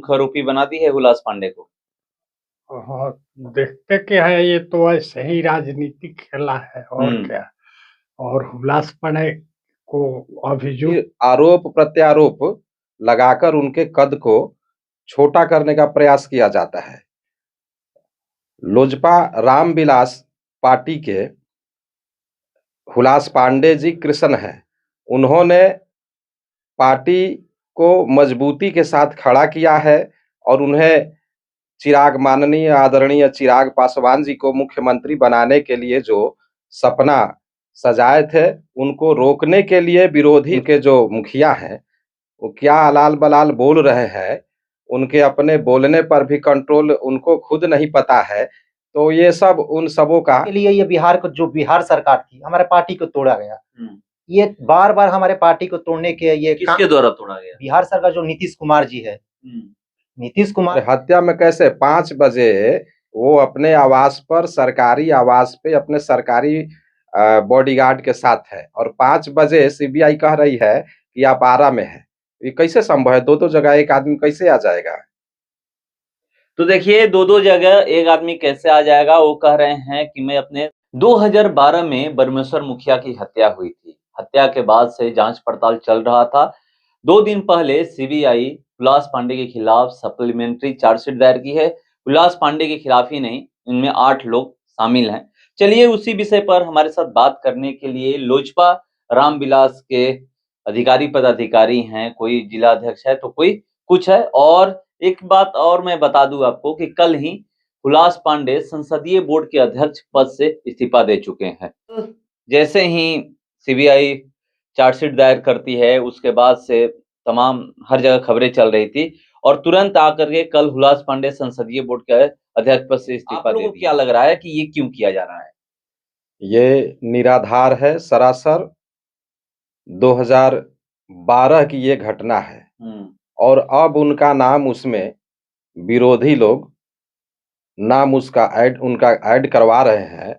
मुख्य आरोपी बना दी है हुलास पांडे को? हाँ, देखते क्या है, ये तो ऐसे ही राजनीतिक खेला है और क्या। और हुलास पांडे को अभियुक्त आरोप प्रत्यारोप लगाकर उनके कद को छोटा करने का प्रयास किया जाता है। लोजपा रामविलास पार्टी के हुलास पांडे जी कृष्ण हैं। उन्होंने पार्टी को मजबूती के साथ खड़ा किया है और उन्हें माननीय आदरणीय चिराग पासवान जी को मुख्यमंत्री बनाने के लिए जो सपना सजाए थे, उनको रोकने के लिए विरोधी के जो मुखिया हैं, वो क्या अलाल बलाल बोल रहे हैं, उनके अपने बोलने पर भी कंट्रोल उनको खुद नहीं पता है। तो ये सब उन सबों का के लिए ये बिहार सरकार थी, हमारे पार्टी को तोड़ा गया। ये बार बार हमारे पार्टी को तोड़ने के ये किसके द्वारा तोड़ा गया? बिहार सरकार जो नीतीश कुमार जी है। नीतीश कुमार हत्या में कैसे 5 बजे वो अपने आवास पर, सरकारी आवास पे अपने सरकारी बॉडीगार्ड के साथ है और 5 बजे सीबीआई कह रही है कि आप आरा में है। ये कैसे संभव है? दो जगह एक आदमी कैसे आ जाएगा? तो देखिए, दो जगह एक आदमी कैसे आ जाएगा? वो कह रहे हैं कि मैं अपने 2012 में बरमेश्वर मुखिया की हत्या हुई थी। हत्या के बाद से जांच पड़ताल चल रहा था। 2 दिन पहले सीबीआई हुलास पांडे के खिलाफ सप्लीमेंट्री चार्जशीट दायर की है। हुलास पांडे के खिलाफ ही नहीं, इनमें 8 लोग शामिल हैं। चलिए, उसी विषय पर हमारे साथ बात करने के लिए लोजपा रामविलास के अधिकारी पदाधिकारी हैं। कोई जिला अध्यक्ष है तो कोई कुछ है। और एक बात और मैं बता दूं आपको कि कल ही हुलास पांडे संसदीय बोर्ड के अध्यक्ष पद से इस्तीफा दे चुके हैं। जैसे ही सीबीआई चार्जशीट दायर करती है, उसके बाद से तमाम हर जगह खबरें चल रही थी और तुरंत आकर के कल हुलास पांडे संसदीय बोर्ड के अध्यक्ष पद से इस्तीफा दे दिया। क्या लग रहा है कि ये क्यों किया जा रहा है? ये निराधार है, सरासर 2012 की ये घटना है और अब उनका नाम उसमें विरोधी लोग नाम उनका ऐड करवा रहे हैं।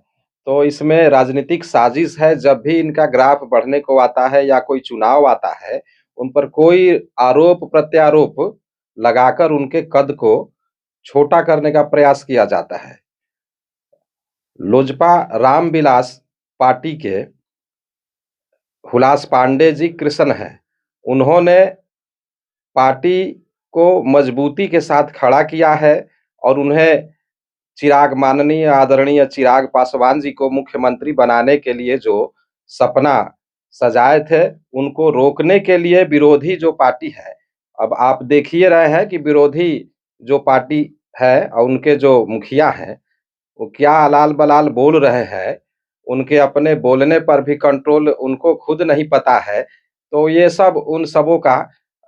तो इसमें राजनीतिक साजिश है। जब भी इनका ग्राफ बढ़ने को आता है या कोई चुनाव आता है, उन पर कोई आरोप प्रत्यारोप लगाकर उनके कद को छोटा करने का प्रयास किया जाता है। लोजपा रामविलास पार्टी के हुलास पांडे जी कृष्ण हैं। उन्होंने पार्टी को मजबूती के साथ खड़ा किया है और उन्हें माननीय आदरणीय चिराग पासवान जी को मुख्यमंत्री बनाने के लिए जो सपना सजाए थे, उनको रोकने के लिए विरोधी जो पार्टी है, अब आप देख ही रहे हैं कि विरोधी जो पार्टी है और उनके जो मुखिया हैं, वो क्या अलाल बलाल बोल रहे हैं, उनके अपने बोलने पर भी कंट्रोल उनको खुद नहीं पता है। तो ये सब उन सबों का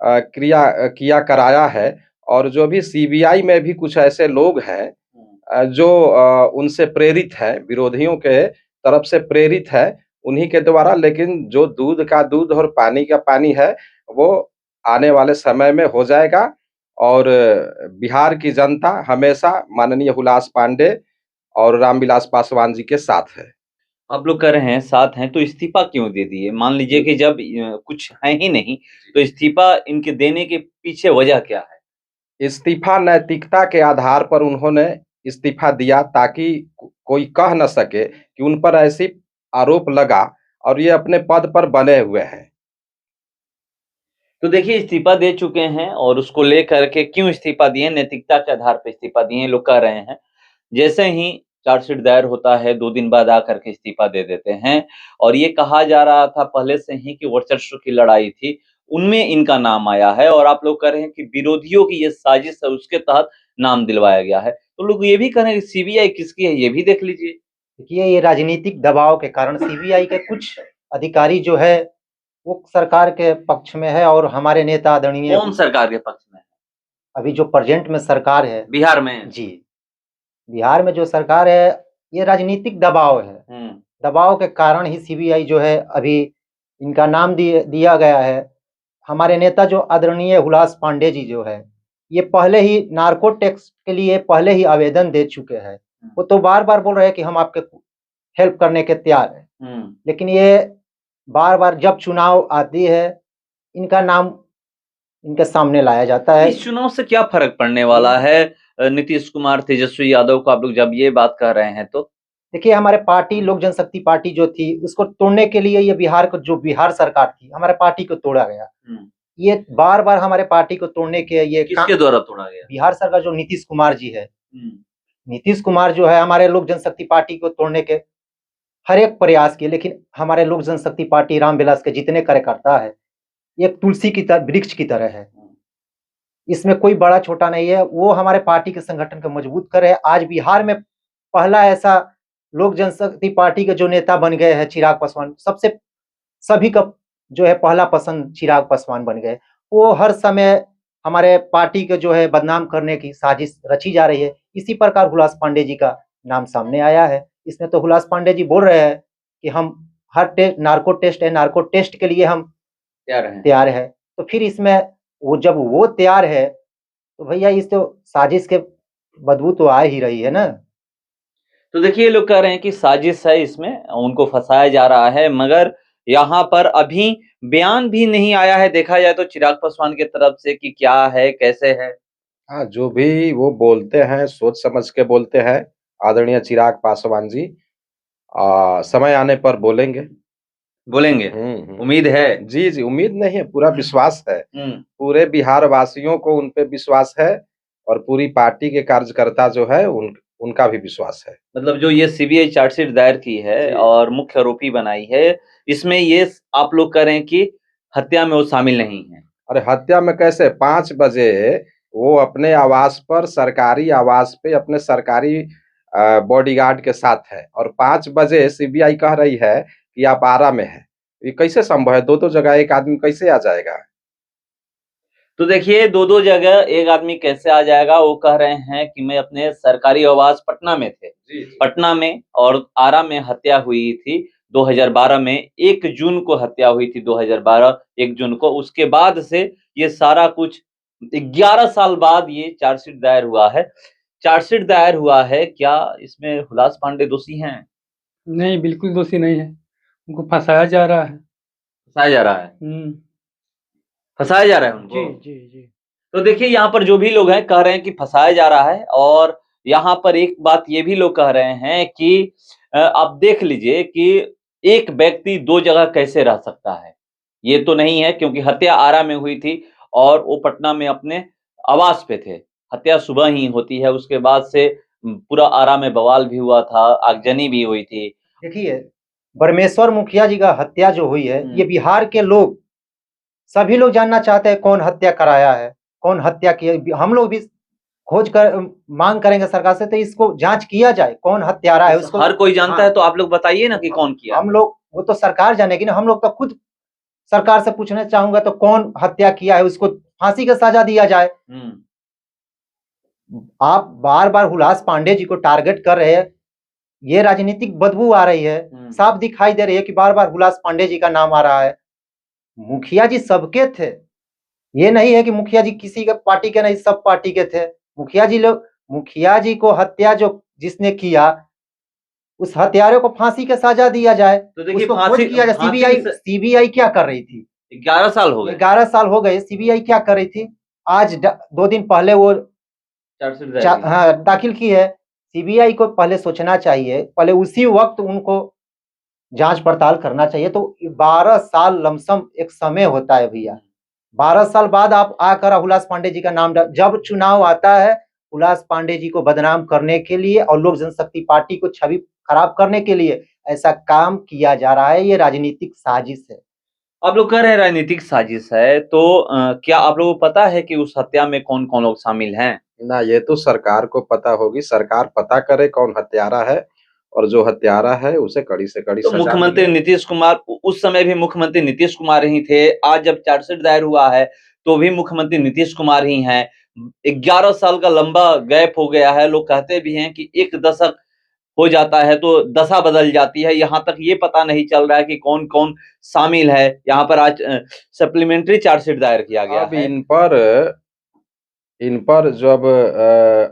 किया कराया है। और जो भी सीबीआई में भी कुछ ऐसे लोग हैं जो उनसे प्रेरित है, विरोधियों के तरफ से प्रेरित है, उन्हीं के द्वारा। लेकिन जो दूध का दूध और पानी का पानी है, वो आने वाले समय में हो जाएगा और बिहार की जनता हमेशा माननीय हुलास पांडे और रामविलास पासवान जी के साथ है। आप लोग कह रहे हैं साथ हैं, तो इस्तीफा क्यों दे दिए? मान लीजिए कि जब कुछ है ही नहीं, तो इस्तीफा इनके देने के पीछे वजह क्या है? इस्तीफा नैतिकता के आधार पर उन्होंने इस्तीफा दिया ताकि कोई कह न सके कि उन पर ऐसी आरोप लगा और ये अपने पद पर बने हुए हैं। तो देखिए, इस्तीफा दे चुके हैं और उसको लेकर के क्यों इस्तीफा दिए, नैतिकता के आधार पर इस्तीफा दिए लोग कह रहे हैं। जैसे ही चार्जशीट दायर होता है, 2 दिन बाद आकर के इस्तीफा दे देते हैं और ये कहा जा रहा था पहले से ही कि वर्चस्व की लड़ाई थी, उनमें इनका नाम आया है और आप लोग कह रहे हैं कि विरोधियों की ये साजिश है, उसके तहत नाम दिलवाया गया है। तो लोग ये भी कह रहे हैं कि सीबीआई किसकी है, ये भी देख लीजिए। देखिए, ये राजनीतिक दबाव के कारण सीबीआई के कुछ अधिकारी जो है वो सरकार के पक्ष में है और हमारे नेता आदरणीय कौन सरकार के पक्ष में है? अभी जो प्रेजेंट में सरकार है बिहार में? जी, बिहार में जो सरकार है, ये राजनीतिक दबाव है। दबाव के कारण ही सीबीआई जो है अभी इनका नाम दिया गया है। हमारे नेता जो आदरणीय हुलास पांडे जी जो है, ये पहले ही नार्को टैक्स के लिए पहले ही आवेदन दे चुके हैं। वो तो बार-बार बोल रहे हैं कि हम आपके हेल्प करने के तैयार हैं। लेकिन ये बार-बार जब चुनाव आती है, इनका नाम इनके सामने लाया जाता है। इस चुनाव से क्या फर्क पड़ने वाला है नीतीश कुमार तेजस्वी यादव को, आप लोग जब ये बात कर रहे हैं तो? देखिए, हमारे पार्टी लोक जनशक्ति पार्टी जो थी उसको तोड़ने के लिए ये बिहार सरकार थी, हमारे पार्टी को तोड़ा गया। ये बार बार हमारे पार्टी को तोड़ने के ये किसके द्वारा तोड़ा गया? बिहार सरकार जो नीतीश कुमार जी है, नीतीश कुमार जो है हमारे लोक जनशक्ति पार्टी को तोड़ने के हर एक प्रयास किए, लेकिन हमारे लोक जनशक्ति पार्टी रामविलास के जितने कार्यकर्ता है एक तुलसी की तरह, वृक्ष की तरह है, इसमें कोई बड़ा छोटा नहीं है। वो हमारे पार्टी के संगठन को मजबूत कर रहे हैं। आज बिहार में पहला ऐसा लोक जनशक्ति पार्टी के जो नेता बन गए हैं चिराग पासवान, सभी का जो है पहला पसंद चिराग पासवान बन गए। वो हर समय हमारे पार्टी के जो है बदनाम करने की साजिश रची जा रही है। इसी प्रकार हुलास पांडे जी का नाम सामने आया है। इसमें तो हुलास पांडे जी बोल रहे हैं कि हम हर नार्को टेस्ट के लिए हम तैयार है। तो फिर इसमें वो जब वो तैयार है तो भैया इस तो साजिश के बदबू तो आ ही रही है ना। तो देखिए, लोग कह रहे हैं कि साजिश है, इसमें उनको फंसाया जा रहा है, मगर यहाँ पर अभी बयान भी नहीं आया है देखा जाए तो चिराग पासवान की तरफ से कि क्या है कैसे है। हाँ, जो भी वो बोलते हैं सोच समझ के बोलते हैं आदरणीय चिराग पासवान जी। समय आने पर बोलेंगे। उम्मीद है। जी जी, उम्मीद नहीं है, पूरा विश्वास है। पूरे बिहार वासियों को उन पे विश्वास है और पूरी पार्टी के कार्यकर्ता जो है उनका भी विश्वास है। मतलब जो ये सीबीआई चार्जशीट दायर की है और मुख्य आरोपी बनाई है, इसमें ये आप लोग कह रहे हैं कि हत्या में वो शामिल नहीं है। अरे हत्या में कैसे? 5 बजे वो अपने आवास पर, सरकारी आवास पे अपने सरकारी बॉडीगार्ड के साथ है और 5 बजे सीबीआई कह रही है कि आप आरा में है। ये कैसे संभव है? दो जगह एक आदमी कैसे आ जाएगा? तो देखिए, दो जगह एक आदमी कैसे आ जाएगा? वो कह रहे हैं कि मैं अपने सरकारी आवास पटना में थे, पटना में, और आरा में हत्या हुई थी 2012 में। 1 जून को हत्या हुई थी 2012 1 जून को। उसके बाद से ये सारा कुछ 11 साल बाद ये चार्जशीट दायर हुआ है। चार्जशीट दायर हुआ है, क्या इसमें हुलास पांडे दोषी हैं? नहीं, बिल्कुल दोषी नहीं है, उनको फंसाया जा रहा है। फंसाया जा रहा है उनको। जी जी जी। तो देखिए, यहाँ पर जो भी लोग हैं कह रहे हैं कि फंसाया जा रहा है, और यहाँ पर एक बात ये भी लोग कह रहे हैं कि आप देख लीजिए कि एक व्यक्ति 2 जगह कैसे रह सकता है। ये तो नहीं है, क्योंकि हत्या आरा में हुई थी और वो पटना में अपने आवास पे थे। हत्या सुबह ही होती है, उसके बाद से पूरा आरा में बवाल भी हुआ था, आगजनी भी हुई थी। देखिए, ब्रह्मेश्वर मुखिया जी का हत्या जो हुई है, ये बिहार के लोग सभी लोग जानना चाहते हैं कौन हत्या कराया है, कौन हत्या किया। हम लोग भी खोज कर मांग करेंगे सरकार से, तो इसको जांच किया जाए कौन हत्यारा है। उसको हर कोई जानता है, तो आप लोग बताइए ना कि कौन किया। हम लोग, वो तो सरकार जानेगी ना, हम लोग तो खुद सरकार से पूछना चाहूंगा तो कौन हत्या किया है उसको फांसी का सजा दिया जाए। आप बार बार हुलास पांडे जी को टारगेट कर रहे हैं, ये राजनीतिक बदबू आ रही है, साफ दिखाई दे रही है कि बार बार हुलास पांडे जी का नाम आ रहा है। मुखिया जी सबके थे, ये नहीं है कि मुखिया जी किसी के पार्टी के नहीं, सब पार्टी के थे। मुखिया जी को हत्या जो जिसने किया, उस हत्यारे को फांसी का सजा दिया जाए। तो देखिए, फांसी किया जाए। सीबीआई क्या कर रही थी? 11 साल हो गए। 11 साल हो गए, सीबीआई क्या कर रही थी? आज 2 दिन पहले वो दाखिल की है। सीबीआई को पहले सोचना चाहिए, पहले उसी वक्त उनको जांच पड़ताल करना चाहिए। तो 12 साल लमसम एक समय होता है भैया। 12 साल बाद आप आकर हुलास पांडे जी का नाम, जब चुनाव आता है हुलास पांडे जी को बदनाम करने के लिए और लोक जनशक्ति पार्टी को छवि खराब करने के लिए ऐसा काम किया जा रहा है। ये राजनीतिक साजिश है। आप लोग कह रहे हैं राजनीतिक साजिश है, तो क्या आप लोगों को पता है कि उस हत्या में कौन कौन लोग शामिल हैं? ना, ये तो सरकार को पता होगी। सरकार पता करे कौन हत्यारा है और जो हत्यारा है उसे कड़ी से कड़ी तो सजा मुख्यमंत्री नीतीश कुमार, उस समय भी मुख्यमंत्री नीतीश कुमार ही थे। आज जब चार्जशीट दायर हुआ है तो भी मुख्यमंत्री नीतीश कुमार ही हैं। 11 साल का लंबा गैप हो गया है। लोग कहते भी हैं कि 1 दशक हो जाता है तो दशा बदल जाती है। यहाँ तक ये पता नहीं चल रहा है कि कौन कौन शामिल है। यहाँ पर आज सप्लीमेंट्री चार्जशीट दायर किया गया अब है। इन पर जब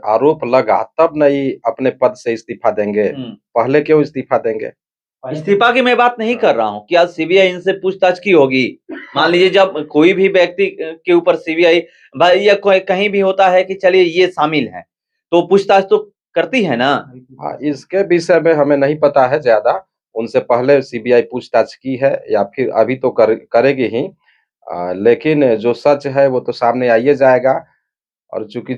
आरोप लगा तब नहीं अपने पद से इस्तीफा देंगे, पहले क्यों इस्तीफा देंगे? इस्तीफा की मैं बात नहीं कर रहा हूँ कि आज सीबीआई इनसे पूछताछ की होगी। मान लीजिए जब कोई भी व्यक्ति के ऊपर सीबीआई या कहीं भी होता है कि चलिए ये शामिल है, तो पूछताछ तो करती है ना। हाँ, इसके विषय में हमें नहीं पता है ज्यादा, उनसे पहले सीबीआई पूछताछ की है या फिर अभी तो करेगी ही। लेकिन जो सच है वो तो सामने आ ही जाएगा। और चूंकि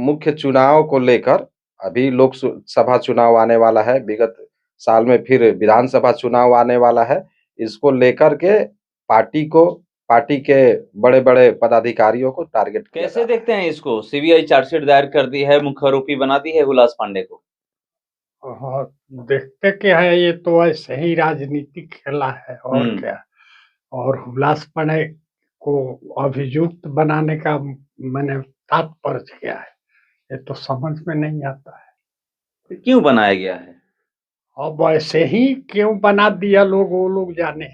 मुख्य चुनाव को लेकर अभी लोकसभा चुनाव आने वाला है, विगत साल में फिर विधानसभा चुनाव आने वाला है, इसको लेकर के पार्टी के बड़े-बड़े पदाधिकारियों को टारगेट किया कैसे देखते हैं इसको? सीबीआई चार्जशीट दायर कर दी है, मुख्य आरोपी बना दी है हुलास पांडे को। हाँ, देखते क्या है, ये तो ऐसे ही राजनीतिक खेला है और क्या। और हुलास पांडे को अभियुक्त बनाने का मैंने तात्पर्य क्या है, ये तो समझ में नहीं आता है। क्यों बनाया गया है? अब ऐसे ही क्यों बना दिया लोग, वो लोग जाने।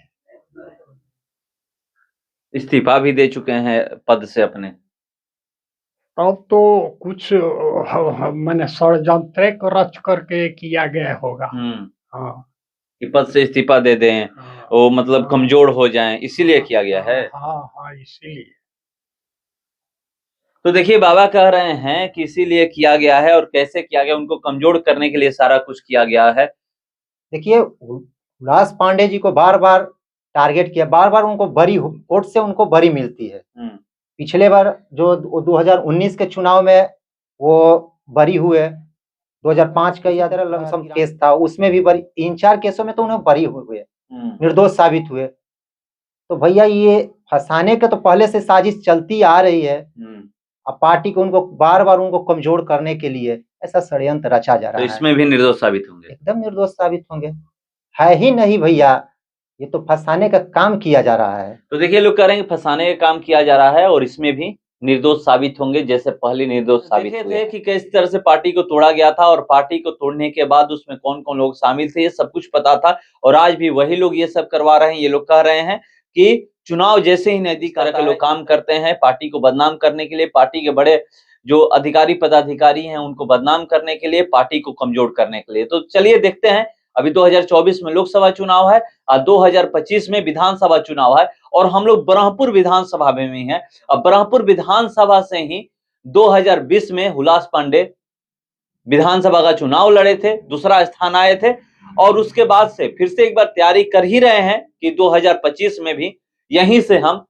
इस्तीफा भी दे चुके हैं पद से अपने। अब तो कुछ मैंने षड्यंत्र रच करके किया गया होगा। हाँ, कि पद से इस्तीफा दे दें, वो मतलब कमजोर हो जाएं, इसीलिए किया गया है। हाँ, इसीलिए। तो देखिए बाबा कह रहे हैं कि इसीलिए किया गया है, और कैसे किया गया, उनको कमजोर करने के लिए सारा कुछ किया गया है। देखिए, हुलास पांडे जी को बार-बार टारगेट किया, बार-बार उनको कोर्ट से उनको बरी मिलती है। पिछले बार जो 2019 के चुनाव में वो बरी हुए, 2005 का याद है लमसम केस था, उसमें भी बरी, 3-4 केसों में तो उन्हें बरी हुए, निर्दोष साबित हुए। तो भैया ये फंसाने के तो पहले से साजिश चलती आ रही है। अब पार्टी को उनको बार-बार उनको कमजोर करने के लिए ऐसा षड्यंत्र रचा जा रहा है। तो इसमें भी निर्दोष साबित होंगे? एकदम निर्दोष साबित होंगे, है ही नहीं भैया, ये तो फंसाने का काम किया जा रहा है। तो देखिए लोग कह रहे हैं फंसाने का काम किया जा रहा है और इसमें भी निर्दोष साबित होंगे, जैसे पहले निर्दोष साबित हुए कि किस तरह से पार्टी को तोड़ा गया था, और पार्टी को तोड़ने के बाद उसमें कौन कौन लोग शामिल थे, ये सब कुछ पता था। और आज भी वही लोग ये सब करवा रहे हैं। ये लोग कह रहे हैं कि चुनाव जैसे ही नजदीक आता है, लोग काम करते हैं पार्टी को बदनाम करने के लिए, पार्टी के बड़े जो अधिकारी पदाधिकारी हैं उनको बदनाम करने के लिए, पार्टी को कमजोर करने के लिए। तो चलिए देखते हैं, अभी 2024 में लोकसभा चुनाव है और 2025 में विधानसभा चुनाव है, और हम लोग ब्रह्मपुर विधानसभा में भी हैं। अब ब्रह्मपुर विधानसभा से ही 2020 में हुलास पांडे विधानसभा का चुनाव लड़े थे, दूसरा स्थान आए थे, और उसके बाद से फिर से एक बार तैयारी कर ही रहे हैं कि 2025 में भी यहीं से हम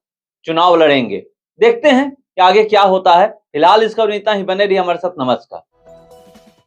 चुनाव लड़ेंगे। देखते हैं कि आगे क्या होता है। फिलहाल इसका इतना ही, बने रहिए हमारे साथ। नमस्कार।